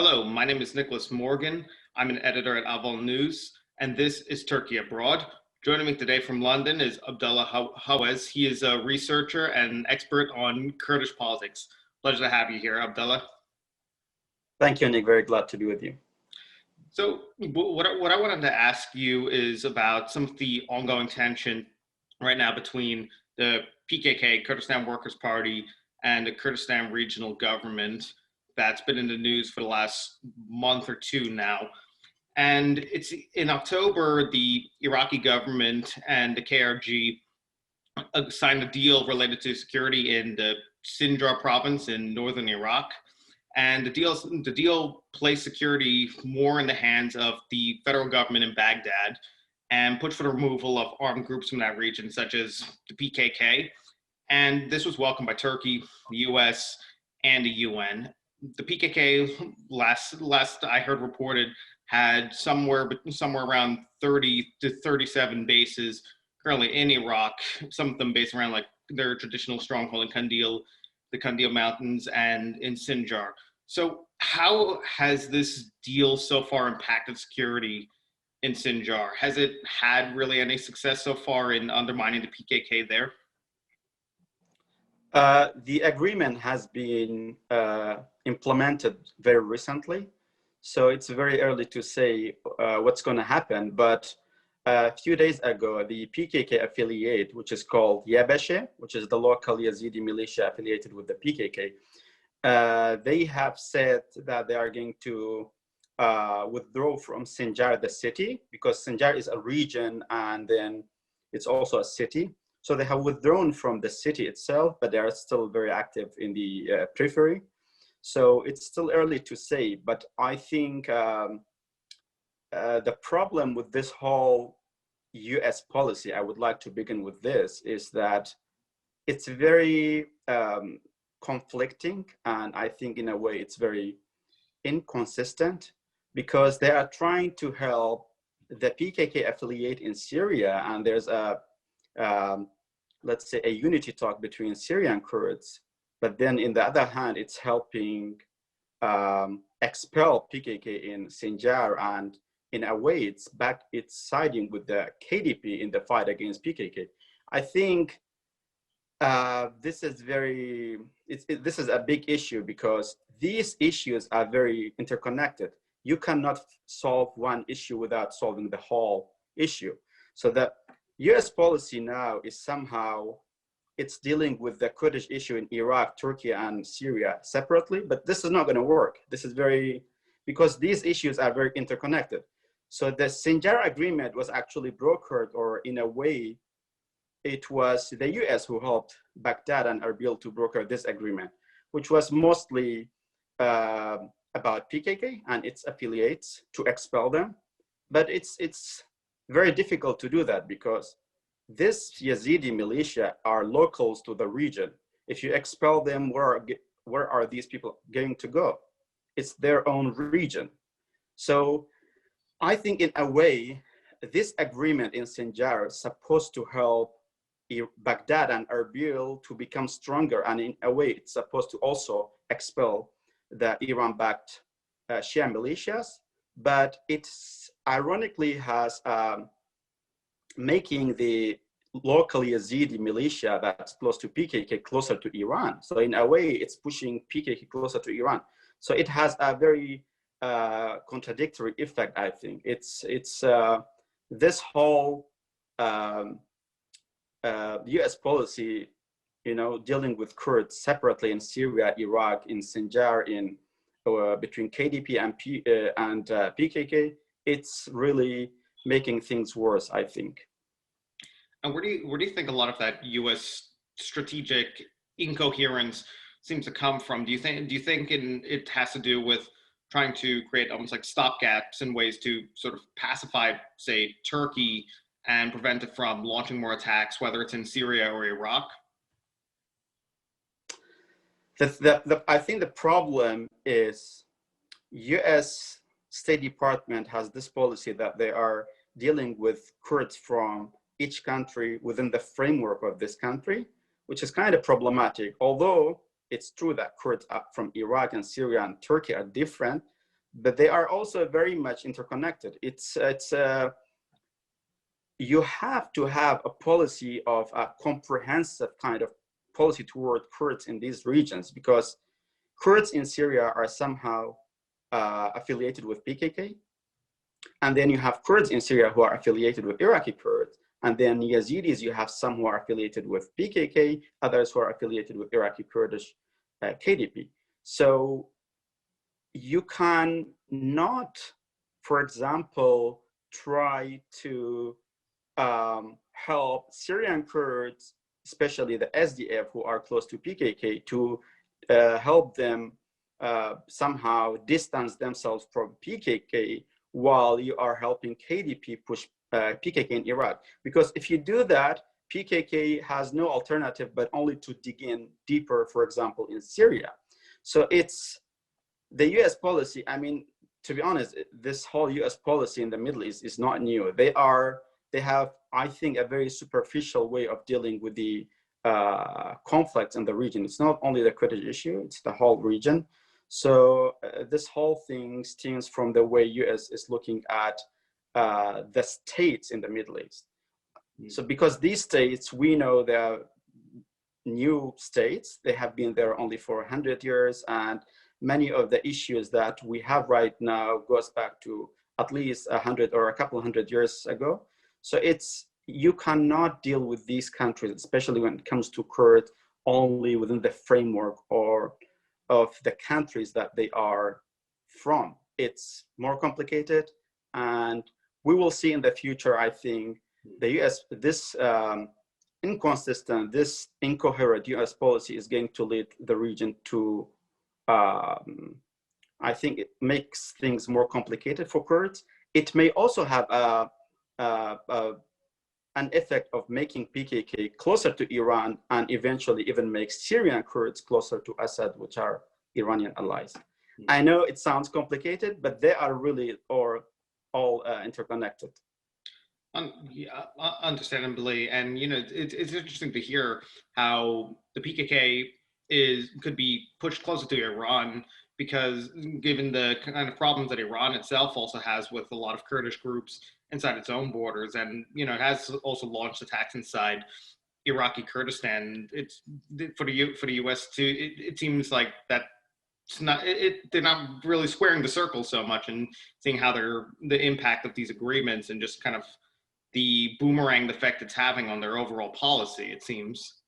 Hello, my name is Nicholas Morgan. I'm an editor at Ahval News, and this is Turkey Abroad. Joining me today from London is Abdulla Hawez. He is a researcher and expert on Kurdish politics. Pleasure to have you here, Abdullah. Thank you, Nick. Very glad to be with you. So, what I wanted to ask you is about some of the ongoing tension right now between the PKK, Kurdistan Workers' Party, and the Kurdistan Regional Government that's been in the news for the last month or two now. And it's in October, the Iraqi government and the KRG signed a deal related to security in the Sinjar province in northern Iraq. And the deal placed security more in the hands of the federal government in Baghdad and pushed for the removal of armed groups from that region, such as the PKK. And this was welcomed by Turkey, the US, and the UN. The PKK, last I heard reported, had somewhere around 30 to 37 bases currently in Iraq, some of them based around like their traditional stronghold in Kandil, the Kandil Mountains, and in Sinjar. So how has this deal so far impacted security in Sinjar? Has it had really any success so far in undermining the PKK there? The agreement has been implemented very recently, so it's very early to say what's going to happen. But a few days ago, the PKK affiliate, which is called Yabeshe, which is the local Yazidi militia affiliated with the PKK, they have said that they are going to withdraw from Sinjar, the city, because Sinjar is a region and then it's also a city. So they have withdrawn from the city itself, but they are still very active in the periphery. So it's still early to say, but I think the problem with this whole US policy, I would like to begin with this, is that it's very conflicting, and I think in a way it's very inconsistent, because they are trying to help the PKK affiliate in Syria, and there's a let's say a unity talk between Syrian Kurds, but then in the other hand, it's helping expel PKK in Sinjar, and in a way, it's siding with the KDP in the fight against PKK. I think this is this is a big issue because these issues are very interconnected. You cannot solve one issue without solving the whole issue. So the US policy now is somehow, it's dealing with the Kurdish issue in Iraq, Turkey, and Syria separately, but this is not going to work. This is because these issues are very interconnected. So the Sinjar agreement was actually brokered, or in a way, it was the US who helped Baghdad and Erbil to broker this agreement, which was mostly about PKK and its affiliates to expel them. But it's very difficult to do that because this Yazidi militia are locals to the region. If you expel them, where are these people going to go? It's their own region. So I think in a way, this agreement in Sinjar is supposed to help Baghdad and Erbil to become stronger, and in a way, it's supposed to also expel the Iran-backed Shia militias. But it's ironically has making the local Yazidi militia that's close to PKK closer to Iran. So in a way, it's pushing PKK closer to Iran. So it has a very contradictory effect, I think. It's this whole US policy, dealing with Kurds separately in Syria, Iraq, in Sinjar, in between KDP and PKK, it's really making things worse, I think. And where do you think a lot of that U.S. strategic incoherence seems to come from? Do you think it has to do with trying to create almost like stopgaps and ways to sort of pacify, say, Turkey and prevent it from launching more attacks, whether it's in Syria or Iraq? I think the problem is U.S. State Department has this policy that they are dealing with Kurds from each country within the framework of this country, which is kind of problematic. Although it's true that Kurds from Iraq and Syria and Turkey are different, but they are also very much interconnected. You have to have a policy of a comprehensive kind of policy toward Kurds in these regions, because Kurds in Syria are somehow affiliated with PKK. And then you have Kurds in Syria who are affiliated with Iraqi Kurds. And then Yazidis, you have some who are affiliated with PKK, others who are affiliated with Iraqi Kurdish KDP. So you can not, for example, try to help Syrian Kurds, especially the SDF who are close to PKK, to help them somehow distance themselves from PKK while you are helping KDP push PKK in Iraq. Because if you do that, PKK has no alternative but only to dig in deeper, for example, in Syria. So it's the US policy. I mean, to be honest, this whole US policy in the Middle East is not new. They have, I think, a very superficial way of dealing with the conflicts in the region. It's not only the Kurdish issue, it's the whole region. So this whole thing stems from the way US is looking at the states in the Middle East. So because these states, we know they're new states, they have been there only for 100 years, and many of the issues that we have right now goes back to at least 100 or a couple hundred years ago. So you cannot deal with these countries, especially when it comes to Kurds, only within the framework or of the countries that they are from. It's more complicated, and we will see in the future, I think, the US, this inconsistent, this incoherent US policy is going to lead the region to, I think it makes things more complicated for Kurds. It may also have an effect of making PKK closer to Iran and eventually even make Syrian Kurds closer to Assad, which are Iranian allies. I know it sounds complicated, but they are really all interconnected. Yeah, understandably, and it's interesting to hear how the PKK could be pushed closer to Iran, because given the kind of problems that Iran itself also has with a lot of Kurdish groups inside its own borders, and it has also launched attacks inside Iraqi Kurdistan. It's for the US too. It seems like that. It's not. They're not really squaring the circle so much, and seeing how the impact of these agreements and just kind of the boomerang effect it's having on their overall policy, it seems.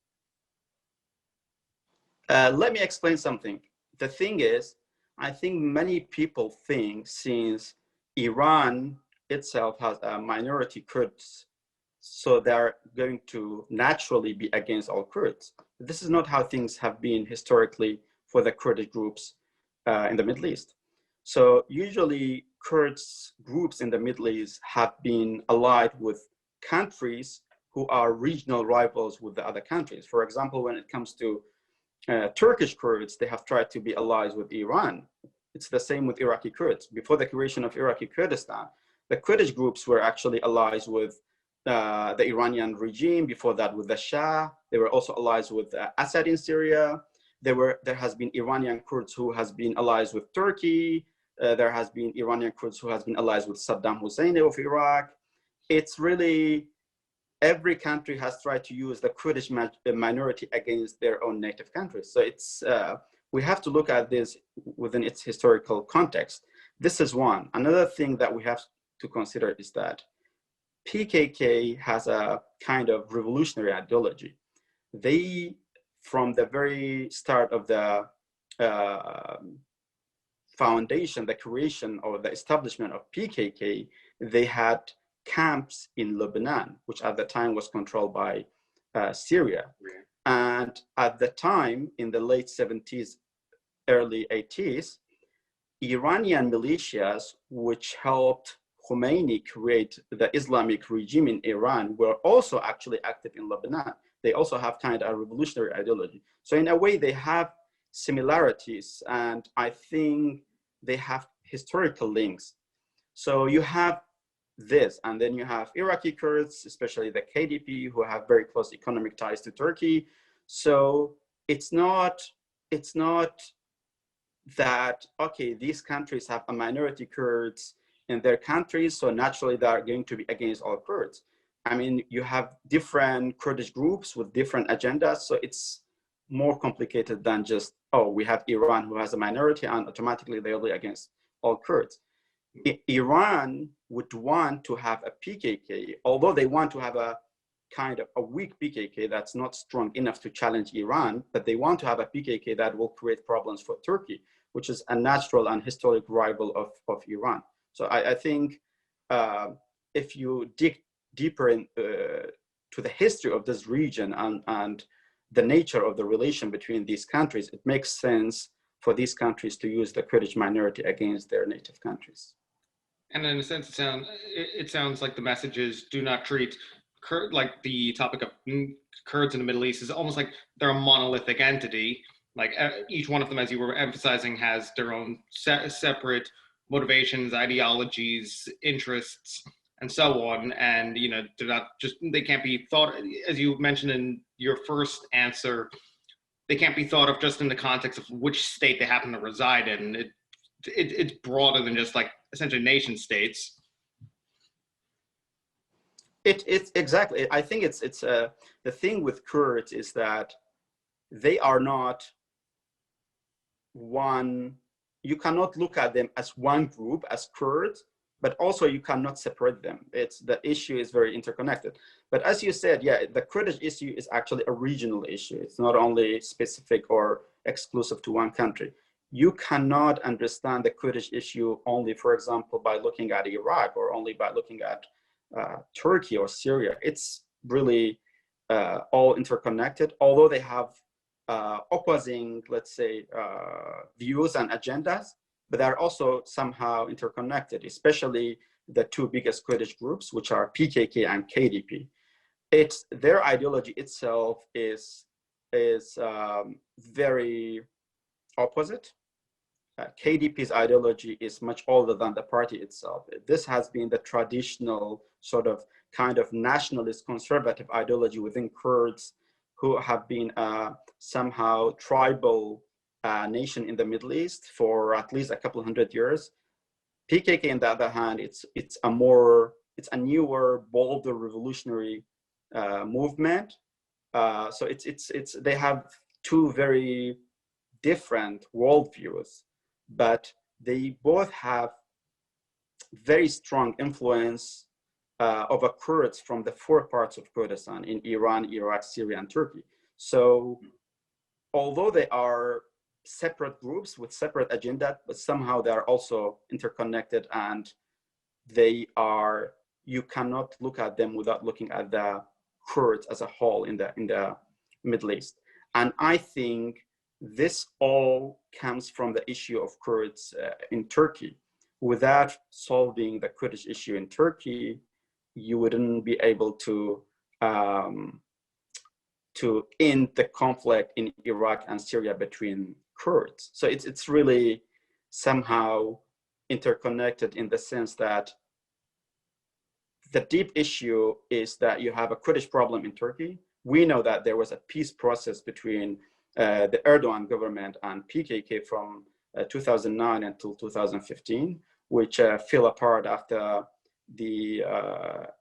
Let me explain something. The thing is, I think many people think since Iran itself has a minority Kurds, so they're going to naturally be against all Kurds. This is not how things have been historically for the Kurdish groups in the Middle East. So usually Kurds groups in the Middle East have been allied with countries who are regional rivals with the other countries. For example, when it comes to Turkish Kurds, they have tried to be allies with Iran. It's the same with Iraqi Kurds. Before the creation of Iraqi Kurdistan, the Kurdish groups were actually allies with the Iranian regime. Before that, with the Shah. They were also allies with Assad in Syria. There has been Iranian Kurds who has been allies with Turkey. There has been Iranian Kurds who has been allies with Saddam Hussein of Iraq. It's really, every country has tried to use the Kurdish minority against their own native countries. So it's, we have to look at this within its historical context. This is one. Another thing that we have to consider is that PKK has a kind of revolutionary ideology. They, from the very start of the foundation, the creation or the establishment of PKK, they had camps in Lebanon, which at the time was controlled by Syria. And at the time, in the late 70s, early 80s, Iranian militias, which helped Khomeini create the Islamic regime in Iran, were also actually active in Lebanon. They also have kind of a revolutionary ideology. So in a way, they have similarities, and I think they have historical links. So you have this, and then you have Iraqi Kurds, especially the KDP, who have very close economic ties to Turkey. So it's not that, okay, these countries have a minority Kurds in their countries, so naturally they are going to be against all Kurds. I mean, you have different Kurdish groups with different agendas, so it's more complicated than just, oh, we have Iran who has a minority and automatically they'll be against all Kurds. Iran would want to have a PKK, although they want to have a kind of a weak PKK that's not strong enough to challenge Iran, but they want to have a PKK that will create problems for Turkey, which is a natural and historic rival of Iran. So I think if you dig deeper to the history of this region and the nature of the relation between these countries, it makes sense for these countries to use the Kurdish minority against their native countries. And in a sense, it sounds like the message is do not treat like the topic of Kurds in the Middle East is almost like they're a monolithic entity. Like each one of them, as you were emphasizing, has their own separate motivations, ideologies, interests, and so on. And they're not just they can't be thought, as you mentioned in your first answer, they can't be thought of just in the context of which state they happen to reside in. It's broader than just like essentially nation states. It's exactly. I think it's the thing with Kurds is that they are not one. You cannot look at them as one group as Kurds, but also you cannot separate them. It's the issue is very interconnected. But as you said, yeah, the Kurdish issue is actually a regional issue. It's not only specific or exclusive to one country. You cannot understand the Kurdish issue only, for example, by looking at Iraq or only by looking at Turkey or Syria. It's really all interconnected, although they have opposing, let's say, views and agendas, but they're also somehow interconnected, especially the two biggest Kurdish groups, which are PKK and KDP. Their ideology itself is very opposite. KDP's ideology is much older than the party itself. This has been the traditional sort of kind of nationalist conservative ideology within Kurds who have been somehow tribal nation in the Middle East for at least a couple hundred years. PKK, on the other hand, it's a newer, bolder, revolutionary movement. So they have two very different worldviews, but they both have very strong influence over Kurds from the four parts of Kurdistan in Iran, Iraq, Syria, and Turkey. So although they are separate groups with separate agenda, but somehow they are also interconnected, and you cannot look at them without looking at the Kurds as a whole in the Middle East. And I think this all comes from the issue of Kurds in Turkey. Without solving the Kurdish issue in Turkey, you wouldn't be able to end the conflict in Iraq and Syria between Kurds. So it's really somehow interconnected in the sense that the deep issue is that you have a Kurdish problem in Turkey. We know that there was a peace process between the Erdogan government and PKK from 2009 until 2015, which fell apart after the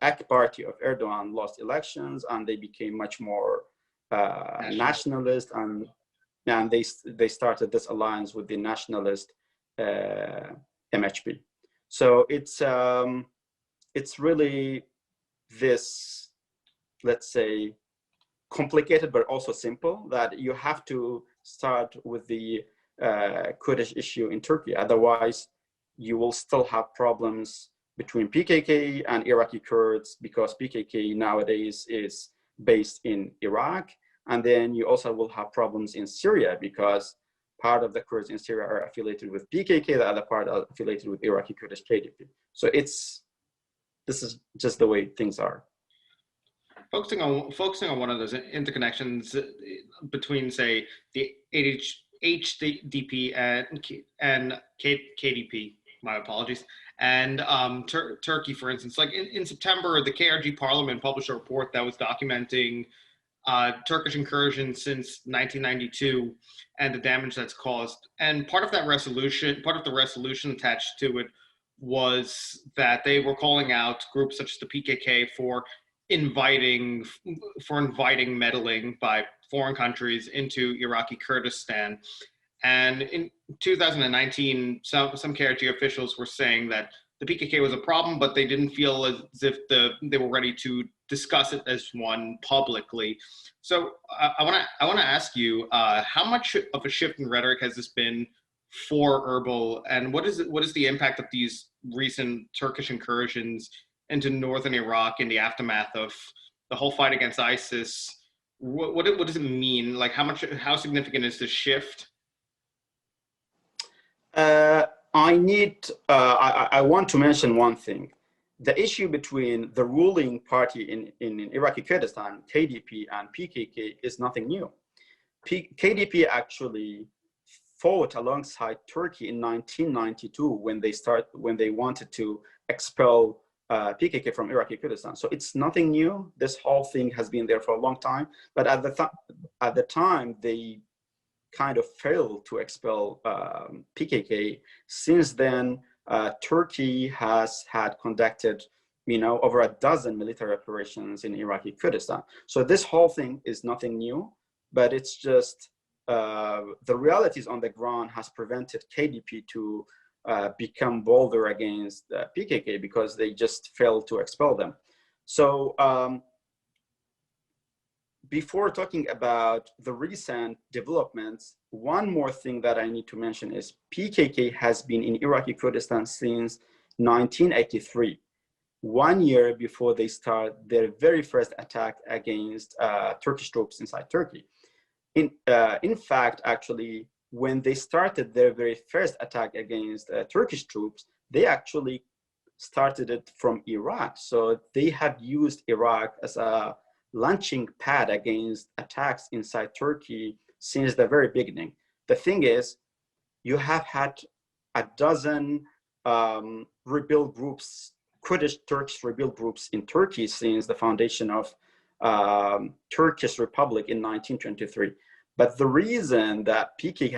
AK party of Erdogan lost elections and they became much more nationalist, and they started this alliance with the nationalist MHP. So it's really this, let's say, complicated but also simple, that you have to start with the Kurdish issue in Turkey. Otherwise, you will still have problems between PKK and Iraqi Kurds, because PKK nowadays is based in Iraq. And then you also will have problems in Syria, because part of the Kurds in Syria are affiliated with PKK, the other part are affiliated with Iraqi Kurdish KDP. So this is just the way things are. Focusing on one of those interconnections between, say, the HDP and KDP, my apologies, and Turkey, for instance. Like in September, the KRG Parliament published a report that was documenting Turkish incursion since 1992 and the damage that's caused. And part of the resolution attached to it was that they were calling out groups such as the PKK inviting inviting meddling by foreign countries into Iraqi Kurdistan. And in 2019, some KRG officials were saying that the PKK was a problem, but they didn't feel as if they were ready to discuss it as one publicly. So I want to ask you, how much of a shift in rhetoric has this been for Erbil, and what is the impact of these recent Turkish incursions into northern Iraq in the aftermath of the whole fight against ISIS? What does it mean? Like, how significant is this shift? I want to mention one thing. The issue between the ruling party in Iraqi Kurdistan, KDP, and PKK is nothing new. KDP actually fought alongside Turkey in 1992 when they wanted to expel PKK from Iraqi Kurdistan. So it's nothing new. This whole thing has been there for a long time. But at the time, they kind of failed to expel PKK. Since then, Turkey has had conducted, over a dozen military operations in Iraqi Kurdistan. So this whole thing is nothing new, but it's just the realities on the ground has prevented KDP to become bolder against PKK because they just failed to expel them. So before talking about the recent developments, one more thing that I need to mention is PKK has been in Iraqi Kurdistan since 1983, 1 year before they start their very first attack against Turkish troops inside Turkey. In fact, actually, when they started their very first attack against Turkish troops, they actually started it from Iraq. So they have used Iraq as a launching pad against attacks inside Turkey since the very beginning. The thing is, you have had a dozen rebel groups, Kurdish Turkish rebel groups in Turkey since the foundation of Turkish Republic in 1923. But the reason that PKK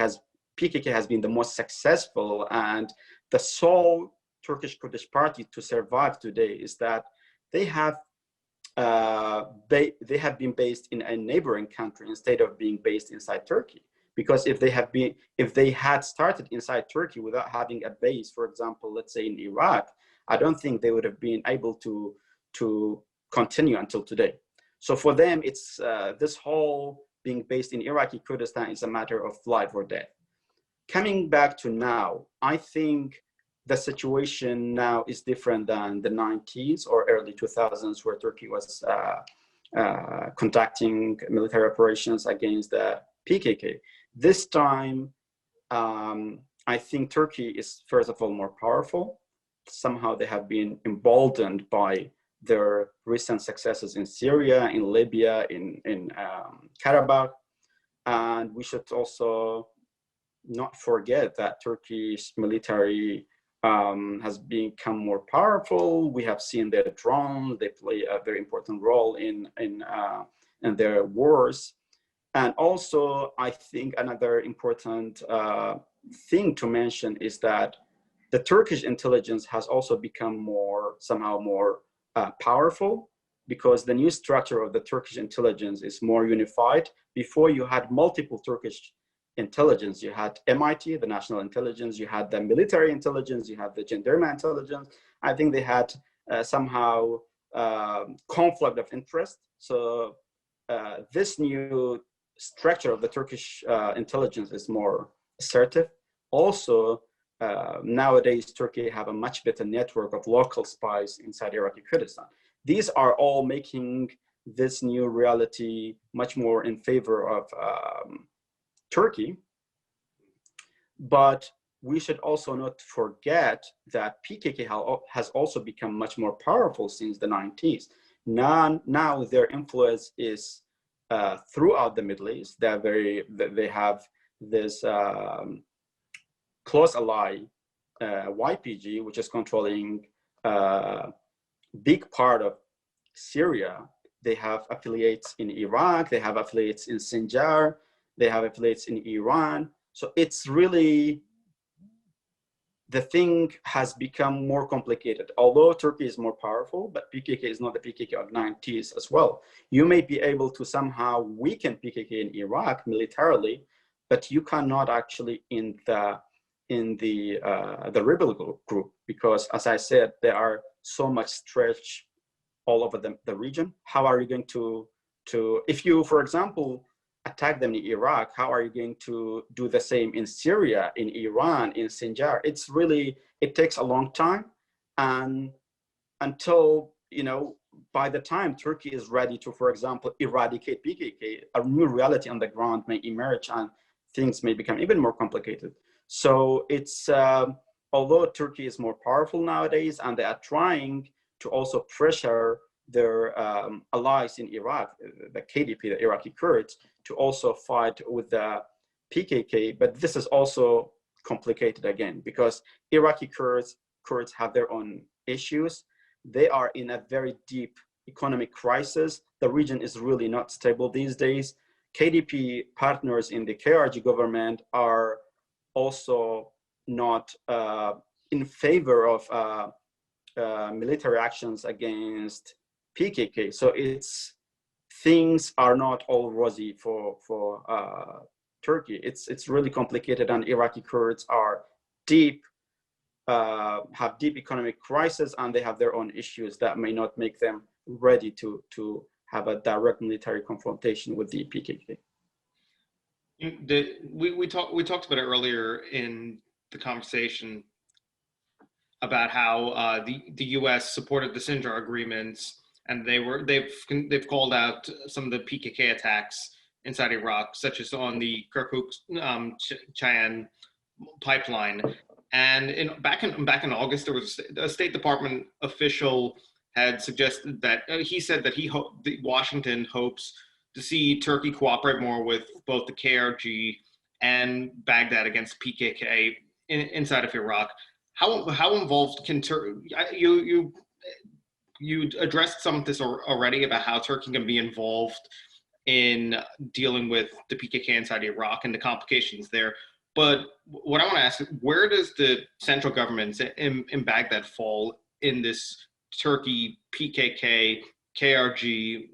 has been the most successful and the sole Turkish Kurdish party to survive today is that they have been based in a neighboring country instead of being based inside Turkey. Because if they had started inside Turkey without having a base, for example, let's say in Iraq, I don't think they would have been able to continue until today. So for them, it's this whole being based in Iraqi Kurdistan is a matter of life or death. Coming back to now, I think the situation now is different than the 90s or early 2000s, where Turkey was conducting military operations against the PKK. This time, I think Turkey is, first of all, more powerful. Somehow they have been emboldened by their recent successes in Syria, in Libya, in Karabakh. And we should also not forget that Turkish military has become more powerful. We have seen their drones; they play a very important role in their wars. And also, I think another important thing to mention is that the Turkish intelligence has also become somehow more powerful, because the new structure of the Turkish intelligence is more unified. Before, you had multiple Turkish intelligence. You had MIT, the national intelligence, you had the military intelligence, you had the gendarmerie intelligence. I think they had somehow conflict of interest. So this new structure of the Turkish intelligence is more assertive. Also, nowadays, Turkey have a much better network of local spies inside Iraqi Kurdistan. These are all making this new reality much more in favor of Turkey. But we should also not forget that PKK has also become much more powerful since the 90s. Now their influence is throughout the Middle East. They have this close ally, YPG, which is controlling a big part of Syria. they have affiliates in Iraq, they have affiliates in Sinjar, they have affiliates in Iran. So it's really, the thing has become more complicated. Although Turkey is more powerful, but PKK is not the PKK of 90s as well. You may be able to somehow weaken PKK in Iraq militarily, but you cannot actually in the rebel group, because as I said, there are so much stretch all over the region. How are you going to if you, for example, attack them in Iraq, how are you going to do the same in Syria, in Iran, in Sinjar? It's really, it takes a long time. And until, by the time Turkey is ready to, for example, eradicate PKK, a new reality on the ground may emerge and things may become even more complicated. So it's, although Turkey is more powerful nowadays and they are trying to also pressure their allies in Iraq, the KDP, the Iraqi Kurds, to also fight with the PKK. But this is also complicated again, because Iraqi Kurds have their own issues. They are in a very deep economic crisis. The region is really not stable these days. KDP partners in the KRG government are also not in favor of military actions against PKK. So things are not all rosy for Turkey. It's really complicated, and Iraqi Kurds are have deep economic crisis, and they have their own issues that may not make them ready to have a direct military confrontation with the PKK. We talked about it earlier in the conversation about how the U.S. supported the Sinjar agreements, and they've called out some of the PKK attacks inside Iraq, such as on the Kirkuk Cheyenne pipeline. And back in August, there was a State Department official had suggested that he said that Washington hopes to see Turkey cooperate more with both the KRG and Baghdad against PKK inside of Iraq. How involved can Turkey? You addressed some of this already about how Turkey can be involved in dealing with the PKK inside Iraq and the complications there. But what I want to ask is, where does the central government in Baghdad fall in this Turkey, PKK, KRG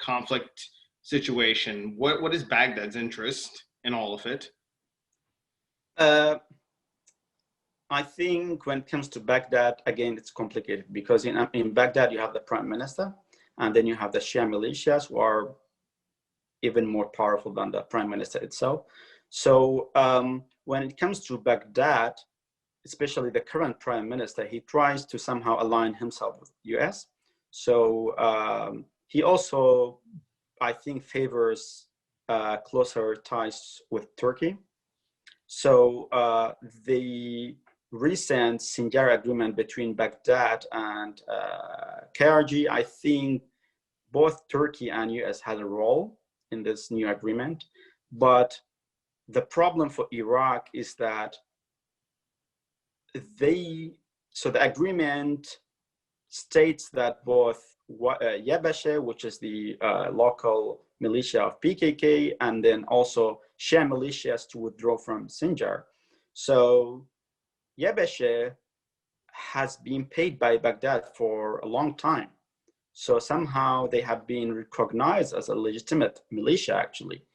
conflict situation? What is Baghdad's interest in all of it? I think when it comes to Baghdad, again, it's complicated, because in Baghdad, you have the prime minister, and then you have the Shia militias, who are even more powerful than the prime minister itself. So when it comes to Baghdad, especially the current prime minister, he tries to somehow align himself with the US. So he also, I think, favors closer ties with Turkey. So the recent Sinjar agreement between Baghdad and KRG, I think both Turkey and US had a role in this new agreement. But the problem for Iraq is that the agreement states that both Yabashe, which is the local militia of PKK, and then also Shia militias to withdraw from Sinjar. So Yabashe has been paid by Baghdad for a long time. So somehow they have been recognized as a legitimate militia, actually.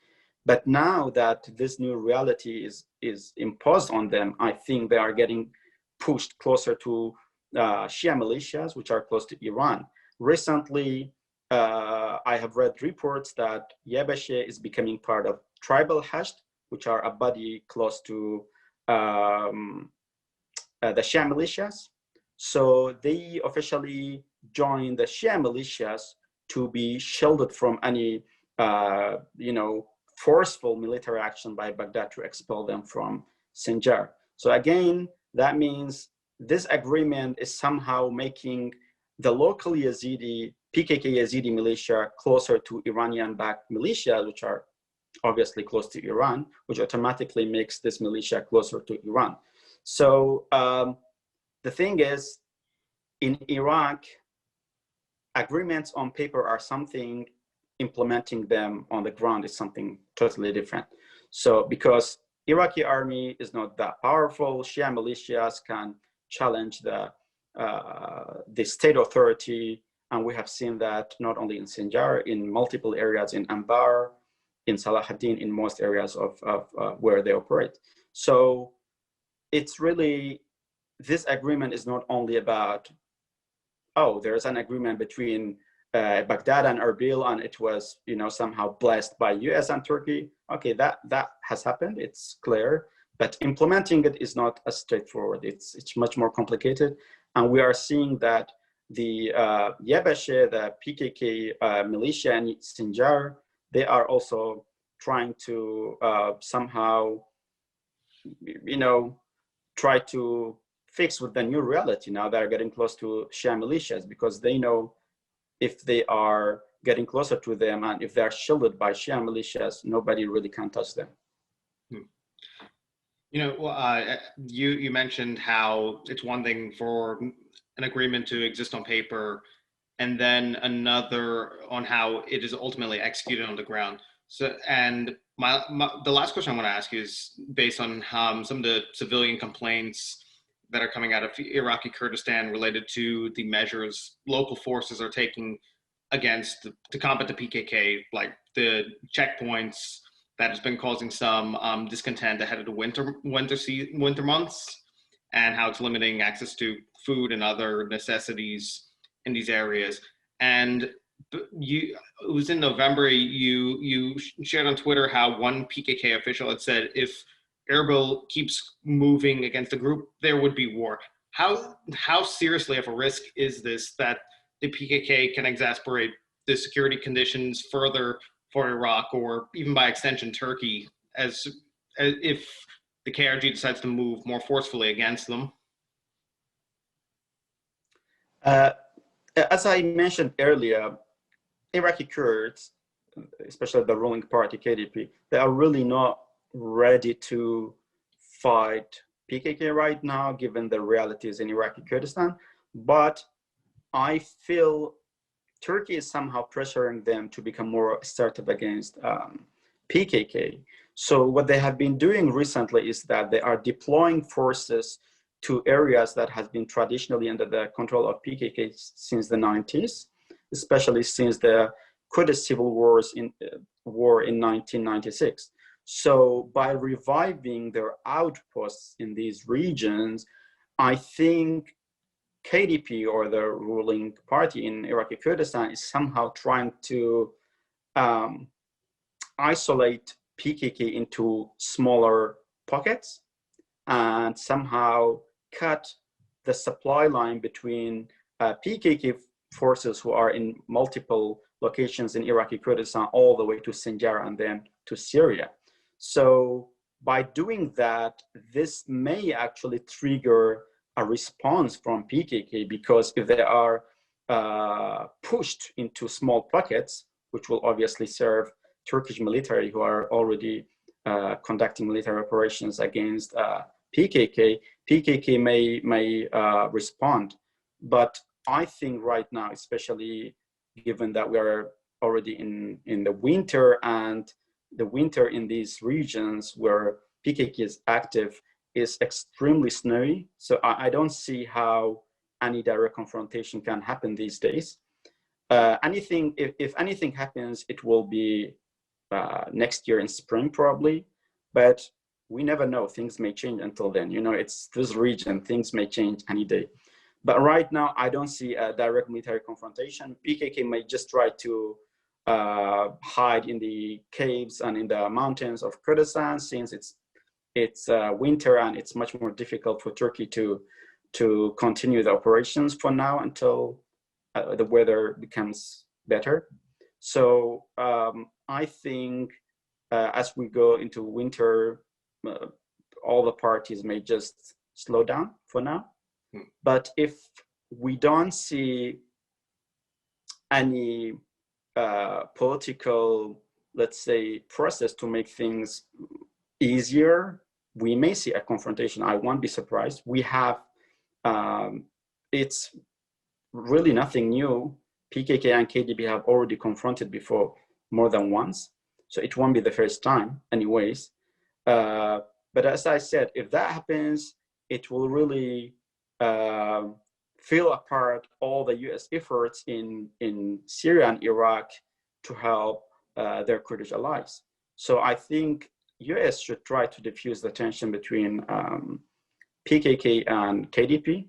But now that this new reality is imposed on them, I think they are getting pushed closer to Shia militias, which are close to Iran. Recently, I have read reports that Yabashe is becoming part of tribal Hashd, which are a body close to the Shia militias. So they officially joined the Shia militias to be shielded from any, forceful military action by Baghdad to expel them from Sinjar. So again, that means this agreement is somehow making the local Yazidi, PKK Yazidi militia closer to Iranian-backed militias, which are obviously close to Iran, which automatically makes this militia closer to Iran. So the thing is, in Iraq, agreements on paper are something, implementing them on the ground is something totally different. So because Iraqi army is not that powerful, Shia militias can challenge the state authority, and we have seen that not only in Sinjar, in multiple areas in Anbar, in Salahuddin, in most areas of where they operate. So it's really, this agreement is not only about, oh, there's an agreement between Baghdad and Erbil, and it was, you know, somehow blessed by US and Turkey. Okay, that has happened, it's clear, but implementing it is not as straightforward. It's much more complicated, and we are seeing that the Yebeshe, the PKK militia in Sinjar, they are also trying to somehow, you know, try to fix with the new reality. Now they're getting close to Shia militias because they know if they are getting closer to them and if they're shielded by Shia militias, nobody really can touch them. You know, well, you mentioned how it's one thing for an agreement to exist on paper, and then another on how it is ultimately executed on the ground. So, and the last question I want to ask you is based on some of the civilian complaints that are coming out of Iraqi Kurdistan related to the measures local forces are taking to combat the PKK, like the checkpoints that has been causing some discontent ahead of the winter months, and how it's limiting access to food and other necessities in these areas. And it was in November, you shared on Twitter how one PKK official had said if Erbil keeps moving against the group, there would be war. How seriously of a risk is this that the PKK can exacerbate the security conditions further for Iraq, or even by extension Turkey, as if the KRG decides to move more forcefully against them? As I mentioned earlier, Iraqi Kurds, especially the ruling party KDP, they are really not ready to fight PKK right now, given the realities in Iraqi Kurdistan. But I feel Turkey is somehow pressuring them to become more assertive against PKK. So what they have been doing recently is that they are deploying forces to areas that has been traditionally under the control of PKK since the 90s, especially since the Kurdish civil war in 1996. So by reviving their outposts in these regions, I think KDP, or the ruling party in Iraqi Kurdistan, is somehow trying to isolate PKK into smaller pockets and somehow cut the supply line between PKK forces who are in multiple locations in Iraqi Kurdistan all the way to Sinjar and then to Syria. So by doing that, this may actually trigger a response from PKK, because if they are pushed into small pockets, which will obviously serve Turkish military who are already conducting military operations against PKK, PKK may respond. But I think right now, especially given that we are already in the winter, and the winter in these regions where PKK is active is extremely snowy. So I don't see how any direct confrontation can happen these days. If anything happens, it will be next year in spring probably, but we never know. Things may change until then. You know, it's this region, things may change any day. But right now, I don't see a direct military confrontation. PKK may just try to hide in the caves and in the mountains of Kurdistan, since it's winter and it's much more difficult for Turkey to continue the operations for now until the weather becomes better. So I think as we go into winter, all the parties may just slow down for now. But if we don't see any political, let's say, process to make things easier, we may see a confrontation. I won't be surprised. We have, it's really nothing new PKK and KDP have already confronted before more than once. So it won't be the first time anyways. But as I said, if that happens, it will really fill apart all the US efforts in Syria and Iraq to help their Kurdish allies. So I think US should try to diffuse the tension between PKK and KDP,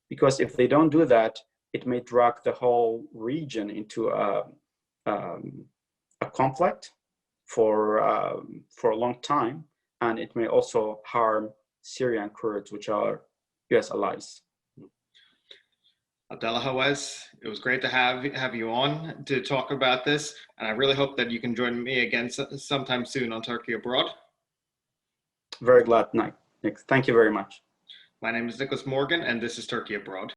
because if they don't do that, it may drag the whole region into a conflict for a long time, and it may also harm Syrian Kurds, which are US allies. Abdulla Hawez, it was great to have you on to talk about this, and I really hope that you can join me again sometime soon on Turkey Abroad. Very glad, Nick. Thank you very much. My name is Nicholas Morgan, and this is Turkey Abroad.